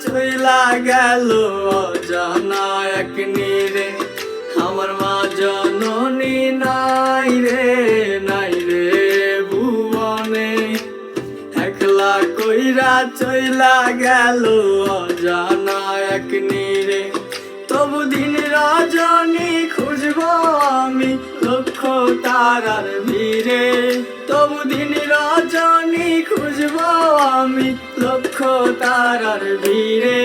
চইলা গেল অজানা এক নীরে। আমার মা জননী নাই রে ভুবনে, একলা কইরা চইলা গেল অজানা এক নীরে। তবু দিন রজনী খুঁজবো আমি লক্ষ তারার ভিড়ে, তবু দিন রজনী খুঁজবো আমি লক্ষ তারার ভিড়ে।